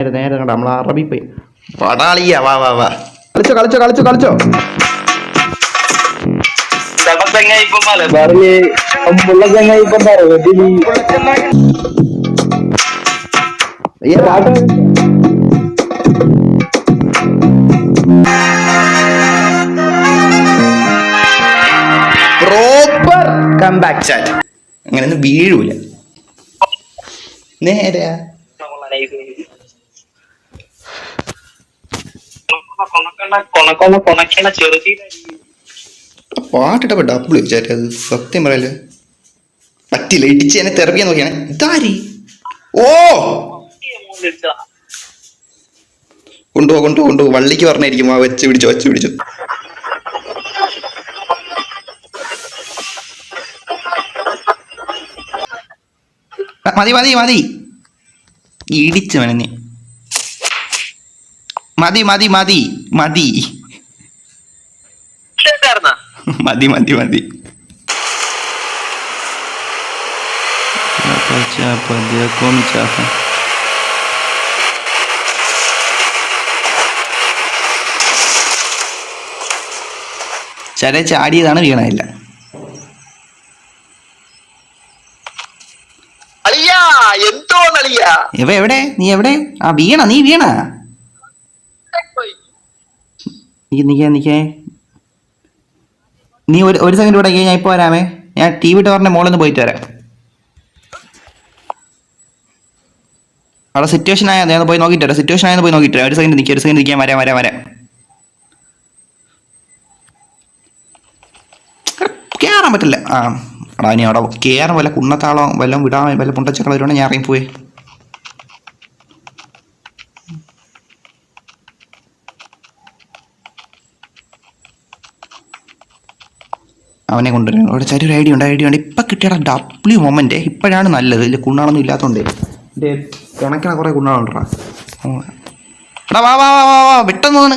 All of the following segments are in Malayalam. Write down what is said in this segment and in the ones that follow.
നേരെ കണ്ട നമ്മൾ അറബി പോയി പടാളിയാ. വാ വാ വാ കളിച്ചോ കളിച്ചോ കളിച്ചോ കളിച്ചോ. Proper comeback chat. അങ്ങനെയൊന്നും വീഴൂല. നേരെ പാട്ടിട്ടപ്പോ ഡബിൾ ചാറ്റ്. അത് സത്യം പറയല്ലേ പറ്റില്ല. ഇടിച്ച് എന്നെ തെറപ്പിക്കാൻ നോക്കിയാണ്. ഇതാരി ഓ കൊണ്ടുപോ കൊണ്ടുപോ കൊണ്ടുപോ. വള്ളിക്ക് പറഞ്ഞായിരിക്കും. ആ വെച്ച് പിടിച്ചോ വെച്ച് പിടിച്ചോ. മതി മതി മതി. ഇടിച്ചു വേണേ. മതി മതി മതി മതി മതി മതി മതി. ചര ചാടിയതാണ് വീണയില്ല. ഇവ എവിടെ? നീ എവിടെ? ആ വീണ നീ വീണ. നിക്കേ നീ ഒരു സെക്കൻഡ് ഇവിടെ. ഞാൻ ഇപ്പൊ വരാമേ. ഞാൻ ടി വി ടവറിന്റെ മുകളിൽ നിന്ന് പോയിട്ട് വരാം. അവിടെ സിറ്റുവേഷൻ ആയാൽ ഞാൻ പോയി നോക്കിയിട്ട് വരാം. സിറ്റുവേഷൻ ആയെന്ന് പോയി നോക്കിയിട്ട് വരാം. ഒരു സെക്കൻഡ് നിൽക്കുക. ഒരു സെക്കൻഡ് നിൽക്കാൻ. വരാം വരാം വരാം. കയറാൻ പറ്റില്ല. ആ എടാ ഇനി അവിടെ കയറാൻ വല്ല കുന്നത്താളോ വല്ലതും വിടാൻ വല്ല പുണ്ടച്ചക്കള വരുവാണെങ്കിൽ ഞാൻ ഇറങ്ങിപ്പോയി. അവനെ കൊണ്ടുവരും. അവിടെ ചെറിയൊരു ഐഡിയ ഉണ്ട്. ഇപ്പം കിട്ടിയടാ ഡബ്ല്യു മൊമെന്റ്. ഇപ്പോഴാണ് നല്ലത്. ഇല്ല കുണ്ണാണൊന്നും ഇല്ലാത്തതുകൊണ്ട് എൻ്റെ കിണക്കിണ കുറേ കുണ്ണാളുണ്ടാ. എടാ വാ വാ വാ വാ വാ പെട്ടെന്നാണ്.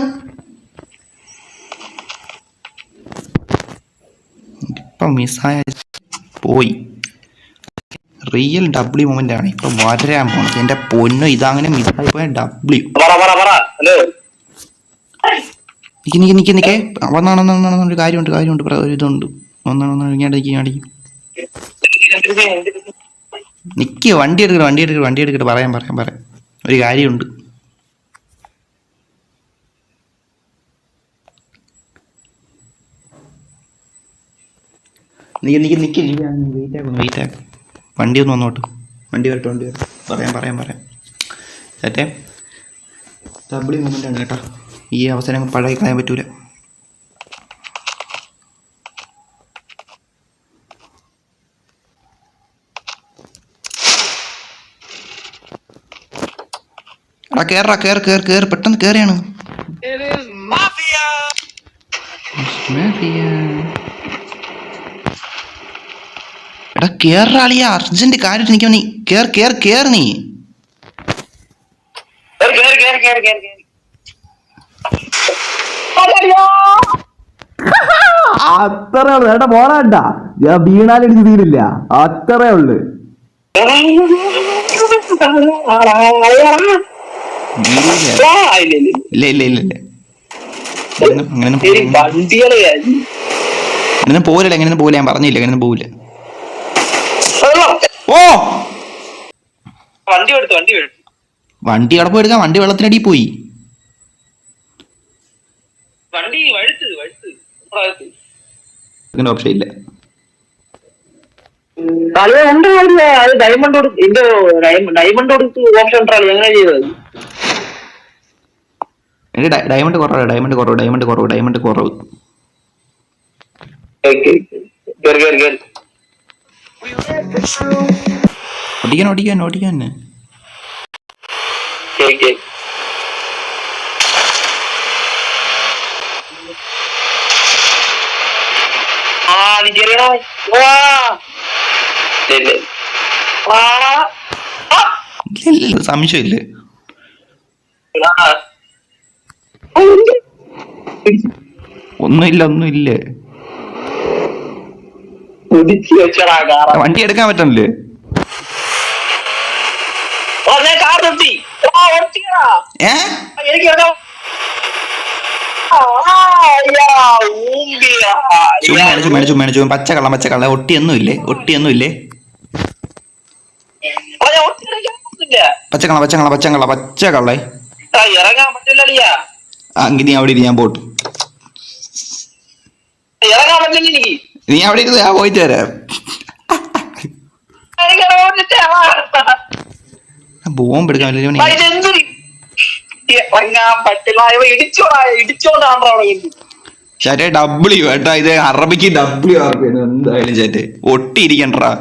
ഇപ്പം മിസ്സായ പോയി. റിയൽ ഡബ്ല്യു മൊമെന്റ് ആണ് ഇപ്പം വരാൻ പോണത്. എൻ്റെ പൊന്നോ ഇതങ്ങനെ മിസ്സായി പോയ ഡബ്ല്യു. നിക്കേ വന്നാണെന്നൊരു കാര്യമുണ്ട് ഒരു ഇതുണ്ട്. ഒന്നാണെന്ന് നിക്ക്. വണ്ടി എടുക്കട്ടെ പറയാം ഒരു കാര്യമുണ്ട്. നിക്ക് വെയിറ്റ് ആക്കും. വണ്ടി ഒന്ന് വന്നോട്ട്. വണ്ടി വരട്ടെ പറയാം ചേട്ടേ. ഡബ്ല്യു മൊമെന്റ് ആണ് കേട്ടോ. ഈ അവസരം പഴയ കളയാൻ പറ്റൂല. കേറ് പെട്ടെന്ന് കേറിയാണ്. എടാ കേറാളിയാ അർജന്റ് കാര്യമായിട്ട് എനിക്ക്. നീ കേറ് നീ. അത്രേ ഉള്ളു ഏട്ടാ. പോരാണ്ട. ഞാൻ വീണാലെനിക്ക് തീരില്ല. അത്രേ ഉള്ളു. ഇല്ല അങ്ങനെ പോവില്ല. ഞാൻ പറഞ്ഞില്ല എങ്ങനെ പോവില്ല. ഓ വണ്ടി അവിടെ പോയി എടുക്കാം. വണ്ടി വെള്ളത്തിനടി പോയി. ഓപ്ഷൻ ഇല്ല. ഡയമണ്ട് കുറവ്. ഓടിക്കാൻ സംശയമില്ലേ? ഒന്നുമില്ല. വണ്ടി എടുക്കാൻ പറ്റണില്ലേ? ഏ ചുമ്മാ പച്ചക്കള്ള ഒട്ടിയൊന്നുമില്ലേ പച്ചക്കള്ളേ ഇറങ്ങാൻ പറ്റില്ല. അങ്കി നീ അവിടെ ഞാൻ പോട്ടു ഇറങ്ങാൻ പറ്റില്ല. നീ അവിടെ ഇരുന്ന് ഞാൻ പോയിട്ട് വരാം. ബോംബ് എടുക്കാൻ ചേട്ടേ ഡബ്ല്യു ഏട്ടാ, ഇത് അറബിക്ക് ഡബ്ല്യു എന്തായാലും ചേട്ടെ ഒട്ടിയിരിക്കണ്ടാ.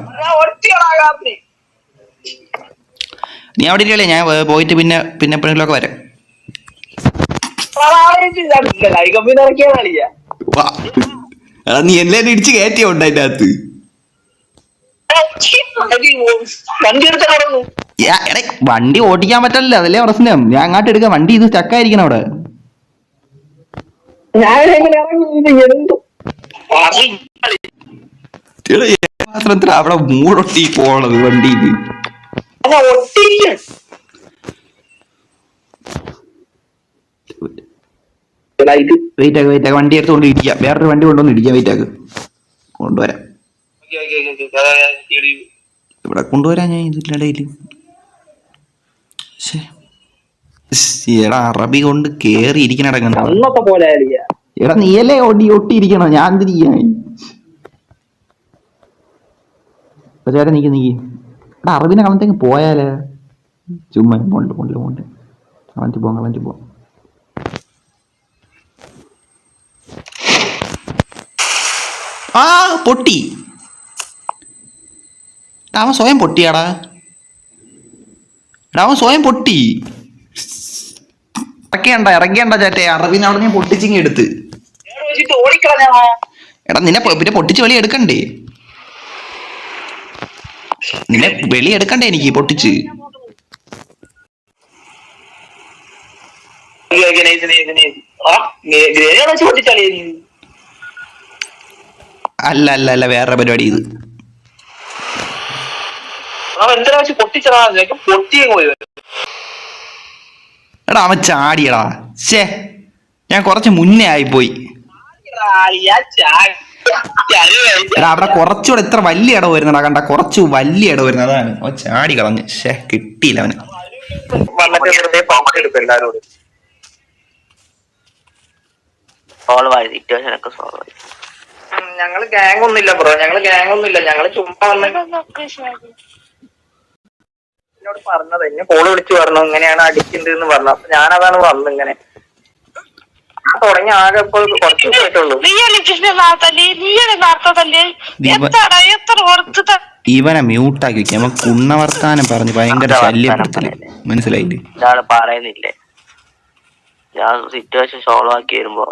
നീ അവിടെ ഇരിക്കല്ലേ, ഞാൻ പോയിട്ട് പിന്നെ എപ്പോഴെങ്കിലൊക്കെ വരാം. നീ എല്ലാരും ഇടിച്ച് കയറ്റിയോണ്ട് അതിന്റെ അകത്ത്. വണ്ടി ഓടിക്കാൻ പറ്റല്ല, അതല്ലേ പ്രശ്നം. ഞാൻ അങ്ങോട്ട് എടുക്കാം, വണ്ടി ഇത് സ്റ്റക്കായിരിക്കണം അവിടെ. അവിടെ മൂടൊട്ടി പോണത് വണ്ടി. വെയിറ്റ് വണ്ടി എടുത്തുകൊണ്ട് ഇടിക്കാം, വേറൊരു വണ്ടി കൊണ്ടുവന്ന് ഇടിക്കാം. വെയിറ്റ് കൊണ്ടുവരാം, ഇവിടെ കൊണ്ടുവരാൻ ഞാൻ ഇതിനിടയിൽ. എടാ അറബി കൊണ്ട് കേറി ഇരിക്കണ പോലെ. എടാ നീയല്ലേ ഒട്ടിയിരിക്കണോ, ഞാൻ എന്തിരിക്കാൻ. ചേട്ടാ നീക്ക് എടാ അറബിനെ കളഞ്ഞിട്ടേക്ക് പോയാലേ. ചുമ്മാ പോണ്ട് കളഞ്ഞിട്ട് പോവാം. ആ പൊട്ടി. അവൻ സ്വയം പൊട്ടിയാടാ. അവൻ സ്വയം പൊട്ടി. ഇറങ്ങിയണ്ട ചേട്ടേ, അറബിനെ അവിടെ ഞാൻ പൊട്ടിച്ചിങ്ങി എടുത്ത്. എടാ നിന്നെ പിന്നെ പൊട്ടിച്ച് വെളി എടുക്കണ്ടേ, എനിക്ക് പൊട്ടിച്ച്. അല്ല വേറെ പരിപാടി ഇത്. എടാ അവൻ ചാടിയടാ. ഞാൻ കുറച്ച് മുന്നേ ആയിപ്പോയി. എടാ അവിടെ കുറച്ചുകൂടെ ഇത്ര വലിയ ഇടവ് വരുന്നടാ, കണ്ട കുറച്ച് വലിയ ഇടവ് വരുന്നത്, അതാണ് അവൻ ചാടി കളഞ്ഞ്. കിട്ടിയില്ല അവന്. ഞങ്ങള് ഗ്യാങ് ഒന്നുമില്ല ബ്രോ, ഞങ്ങള് ചുമ്മാ എന്നോട് പറഞ്ഞത്, എന്നെ കോള് വിളിച്ച് പറഞ്ഞു ഇങ്ങനെയാണ് അടിക്കുന്നത് പറഞ്ഞു. അപ്പൊ ഞാനതാണ് വന്നത്. ഇങ്ങനെ ഞാൻ തുടങ്ങി ആകെ ഇപ്പോൾ കുറച്ച് ദിവസമായിട്ടുള്ളൂ. ഇവനെ മ്യൂട്ടാക്കി വെക്കാം, അവൻ കുണ്ണവർത്താനം പറഞ്ഞ് ഭയങ്കര ശല്യപ്പെടുത്തല്. മനസ്സിലായില്ലേ? പറയുന്നില്ലേ, ഞാൻ സിറ്റുവേഷൻ സോൾവ് ആക്കി വരുമ്പോ